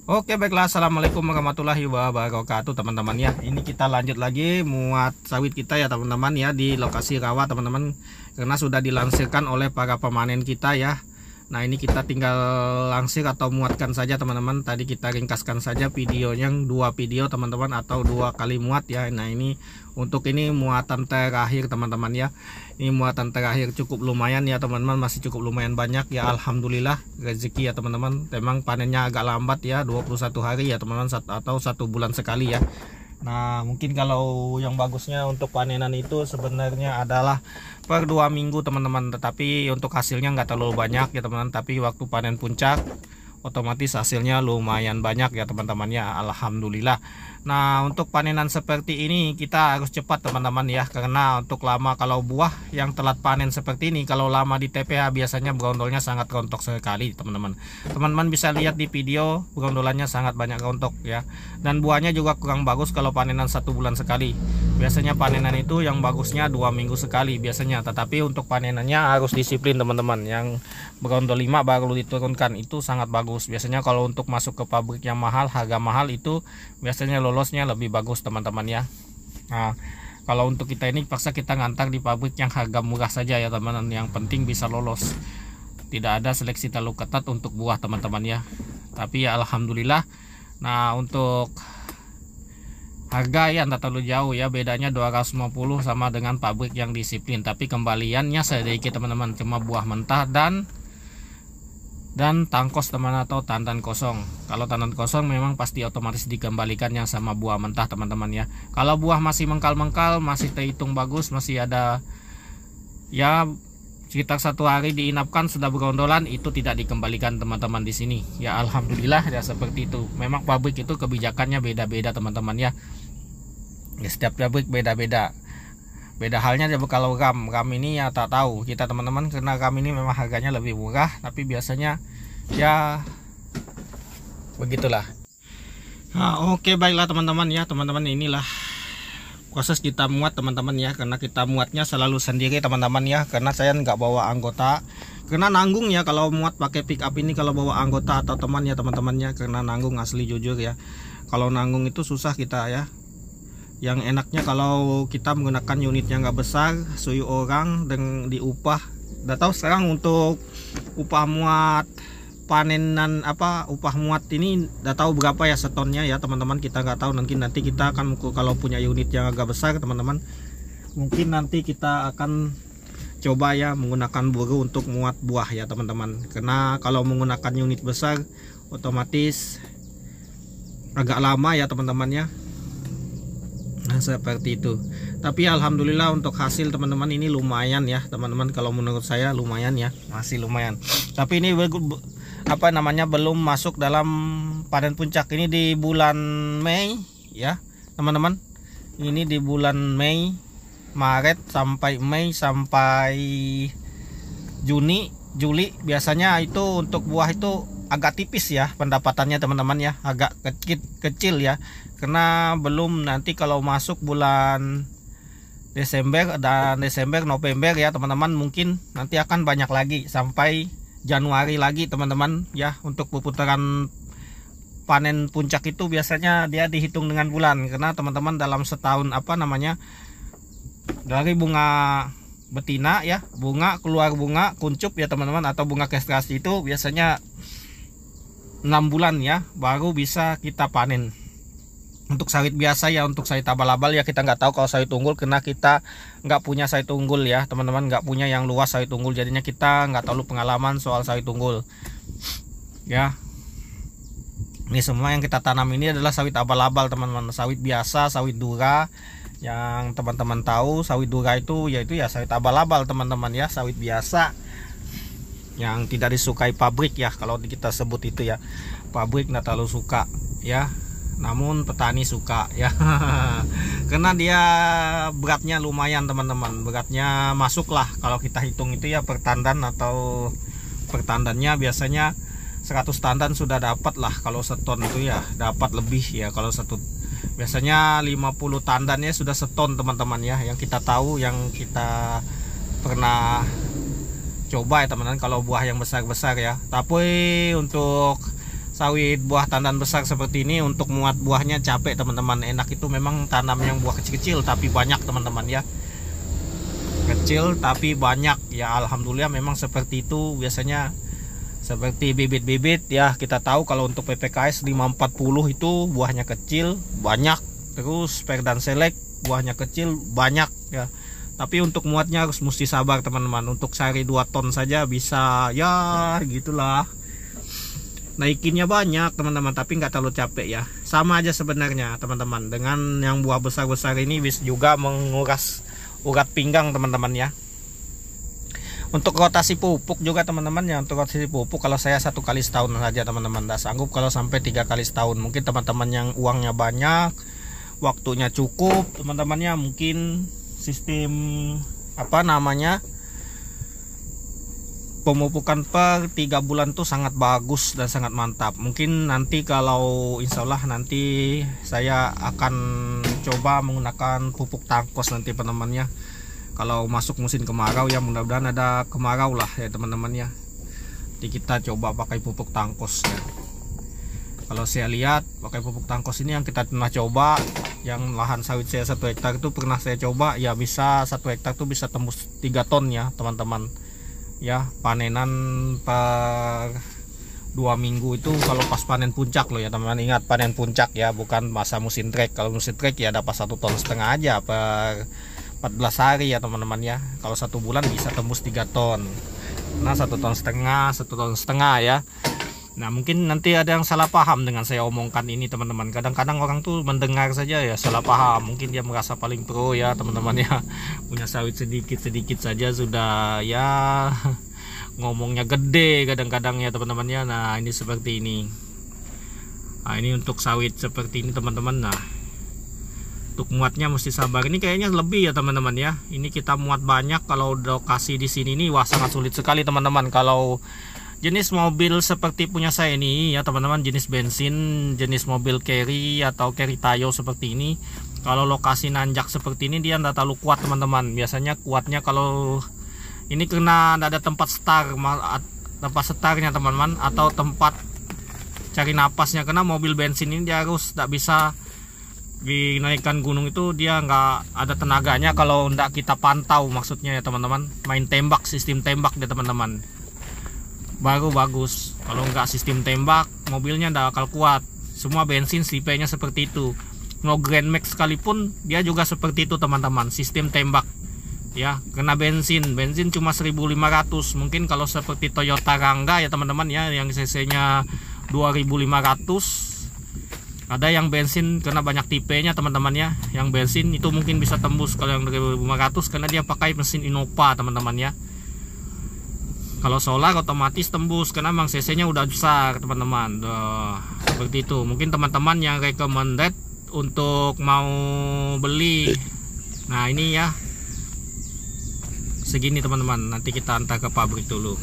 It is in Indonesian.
Oke, baiklah. Assalamualaikum warahmatullahi wabarakatuh, teman-teman ya. Ini kita lanjut lagi muat sawit kita ya, teman-teman ya, di lokasi rawa, teman-teman, karena sudah dilansirkan oleh para pemanen kita ya. Nah, ini kita tinggal langsir atau muatkan saja, teman-teman. Tadi kita ringkaskan saja videonya, 2 video, teman-teman, atau 2 kali muat ya. Nah, ini untuk ini muatan terakhir, teman-teman ya. Ini muatan terakhir cukup lumayan ya, teman-teman, masih cukup lumayan banyak ya. Alhamdulillah rezeki ya, teman-teman. Memang panennya agak lambat ya, 21 hari ya, teman-teman, atau 1 bulan sekali ya. Nah, mungkin kalau yang bagusnya untuk panenan itu sebenarnya adalah per 2 minggu, teman-teman. Tetapi untuk hasilnya nggak terlalu banyak ya, teman-teman. Tapi waktu panen puncak otomatis hasilnya lumayan banyak ya, teman-teman ya. Alhamdulillah. Nah, untuk panenan seperti ini kita harus cepat, teman-teman ya, karena untuk lama, kalau buah yang telat panen seperti ini, kalau lama di TPH biasanya berondolnya sangat rontok sekali, teman-teman. Teman-teman bisa lihat di video, berondolannya sangat banyak rontok ya. Dan buahnya juga kurang bagus kalau panenan 1 bulan sekali. Biasanya panenan itu yang bagusnya 2 minggu sekali biasanya. Tetapi untuk panenannya harus disiplin, teman-teman. Yang berondol 5 baru diturunkan, itu sangat bagus. Biasanya kalau untuk masuk ke pabrik yang mahal, harga mahal, itu biasanya lolosnya lebih bagus, teman-teman ya. Nah, kalau untuk kita ini paksa kita ngantar di pabrik yang harga murah saja ya, teman-teman. Yang penting bisa lolos. Tidak ada seleksi terlalu ketat untuk buah, teman-teman ya. Tapi ya alhamdulillah. Nah, untuk harga ya tidak terlalu jauh ya, bedanya 250 sama dengan pabrik yang disiplin. Tapi kembaliannya sedikit, teman-teman, cuma buah mentah dan tangkos, teman, atau tandan kosong. Kalau tandan kosong memang pasti otomatis dikembalikannya sama buah mentah, teman-teman ya. Kalau buah masih mengkal-mengkal, masih terhitung bagus, masih ada ya sekitar 1 hari diinapkan sudah berondolan, itu tidak dikembalikan, teman-teman, di sini ya. Alhamdulillah ya, seperti itu. Memang pabrik itu kebijakannya beda-beda, teman-teman ya. Setiap pabrik beda-beda. Beda halnya kalau ram ini ya tak tahu kita, teman-teman, karena ram ini memang harganya lebih murah, tapi biasanya ya begitulah. Nah, oke, baiklah, teman-teman ya, teman-teman, inilah proses kita muat, teman-teman ya, karena kita muatnya selalu sendiri, teman-teman ya, karena saya nggak bawa anggota, karena nanggung ya kalau muat pakai pick up ini. Kalau bawa anggota atau teman ya, teman-teman ya, karena nanggung, asli jujur ya. Kalau nanggung itu susah kita ya. Yang enaknya kalau kita menggunakan unitnya nggak besar, suyu orang dan diupah. Udah tahu sekarang untuk upah muat panenan upah muat ini udah tahu berapa ya setonnya ya, teman-teman. Kita nggak tahu, nanti kita akan, kalau punya unit yang agak besar, teman-teman, mungkin nanti kita akan coba ya menggunakan buru untuk muat buah ya, teman-teman. Karena kalau menggunakan unit besar otomatis agak lama ya, teman-teman ya. Nah, seperti itu. Tapi alhamdulillah untuk hasil, teman-teman, ini lumayan ya, teman-teman. Kalau menurut saya lumayan ya, masih lumayan. Tapi ini belum masuk dalam panen puncak. Ini di bulan Mei ya, teman-teman. Ini di bulan Mei, Maret sampai Mei sampai Juni, Juli. Biasanya itu untuk buah itu agak tipis ya pendapatannya, teman-teman ya, agak kecil ya, karena belum nanti kalau masuk bulan Desember dan November ya, teman-teman, mungkin nanti akan banyak lagi sampai Januari lagi, teman-teman ya. Untuk putaran panen puncak itu biasanya dia dihitung dengan bulan, karena teman-teman dalam setahun dari bunga betina ya, bunga keluar bunga kuncup ya, teman-teman, atau bunga kestrasi itu biasanya 6 bulan ya baru bisa kita panen. Untuk sawit biasa ya, untuk sawit abal-abal ya kita nggak tahu. Kalau sawit unggul, karena kita nggak punya sawit unggul ya, teman-teman, nggak punya yang luas sawit unggul, jadinya kita nggak terlalu pengalaman soal sawit unggul ya. Ini semua yang kita tanam ini adalah sawit abal-abal, teman-teman. Sawit biasa, sawit dura, yang teman-teman tahu sawit dura itu yaitu ya sawit abal-abal, teman-teman ya, sawit biasa yang tidak disukai pabrik ya, kalau kita sebut itu ya. Pabrik nggak terlalu suka ya, namun petani suka ya. Karena dia beratnya lumayan, teman-teman. Beratnya masuklah kalau kita hitung itu ya per tandan, atau per tandannya biasanya 100 tandan sudah dapat lah. Kalau seton itu ya dapat lebih ya. Kalau satu biasanya 50 tandannya sudah seton, teman-teman ya, yang kita tahu, yang kita pernah coba ya, teman-teman, kalau buah yang besar-besar ya. Tapi untuk sawit buah tandan besar seperti ini untuk muat buahnya capek teman-teman. Enak itu memang tanam yang buah kecil-kecil tapi banyak teman-teman ya, kecil tapi banyak ya. Alhamdulillah memang seperti itu biasanya. Seperti bibit-bibit ya, kita tahu kalau untuk PPKS 540 itu buahnya kecil banyak, terus Perdan Select buahnya kecil banyak ya. Tapi untuk muatnya harus mesti sabar teman-teman. Untuk sehari 2 ton saja bisa ya gitulah. Naikinnya banyak teman-teman, tapi nggak terlalu capek ya. Sama aja sebenarnya teman-teman dengan yang buah besar-besar ini, bisa juga menguras urat pinggang teman-teman ya. Untuk rotasi pupuk juga teman-teman ya, untuk rotasi pupuk kalau saya 1 kali setahun saja teman-teman, tidak sanggup kalau sampai 3 kali setahun. Mungkin teman-teman yang uangnya banyak, waktunya cukup teman-teman ya, mungkin sistem apa namanya pemupukan per 3 bulan tuh sangat bagus dan sangat mantap. Mungkin nanti kalau insya Allah nanti saya akan coba menggunakan pupuk tangkos nanti teman-teman ya. Kalau masuk musim kemarau ya, mudah-mudahan ada kemarau lah ya teman-teman ya. Jadi kita coba pakai pupuk tangkos ya. Kalau saya lihat pakai pupuk tangkos ini yang kita pernah coba, yang lahan sawit saya 1 hektar itu pernah saya coba ya, bisa 1 hektar tuh bisa tembus 3 ton ya teman-teman ya. Panenan per 2 minggu itu kalau pas panen puncak loh ya teman-teman. Ingat panen puncak ya, bukan masa musim trek. Kalau musim trek ya dapat 1,5 ton aja per 14 hari ya teman-teman ya. Kalau 1 bulan bisa tembus 3 ton. Nah 1,5 ton, 1,5 ton ya. Nah mungkin nanti ada yang salah paham dengan saya omongkan ini teman-teman. Kadang-kadang orang tuh mendengar saja ya salah paham. Mungkin dia merasa paling pro ya teman-teman ya. Punya sawit sedikit-sedikit saja sudah ya ngomongnya gede kadang-kadang ya teman-teman ya. Nah ini seperti ini. Nah ini untuk sawit seperti ini teman-teman. Nah untuk muatnya mesti sabar. Ini kayaknya lebih ya teman-teman ya. Ini kita muat banyak. Kalau lokasi di sini nih wah sangat sulit sekali teman-teman. Kalau jenis mobil seperti punya saya ini ya teman-teman, jenis bensin, jenis mobil carry atau carry tayo seperti ini, kalau lokasi nanjak seperti ini dia tidak terlalu kuat teman-teman. Biasanya kuatnya kalau ini kena ada tempat starnya teman-teman, atau tempat cari napasnya. Karena mobil bensin ini dia harus tidak bisa dinaikkan gunung itu, dia nggak ada tenaganya kalau tidak kita pantau, maksudnya ya teman-teman. Main tembak, sistem tembak dia teman-teman, baru bagus. Kalau nggak sistem tembak mobilnya nggak bakal kuat. Semua bensin tipenya seperti itu. No Grand Max sekalipun dia juga seperti itu teman-teman, sistem tembak ya. Kena bensin cuma 1.500. Mungkin kalau seperti Toyota Rangga ya teman-teman ya, yang cc nya 2.500. Ada yang bensin karena banyak tipenya teman-teman ya. Yang bensin itu mungkin bisa tembus kalau yang 2.500 karena dia pakai mesin Innova teman-teman ya. Kalau solar otomatis tembus karena memang cc-nya udah besar teman-teman. Seperti itu. Mungkin teman-teman yang recommended untuk mau beli. Nah ini ya segini teman-teman. Nanti kita antar ke pabrik dulu.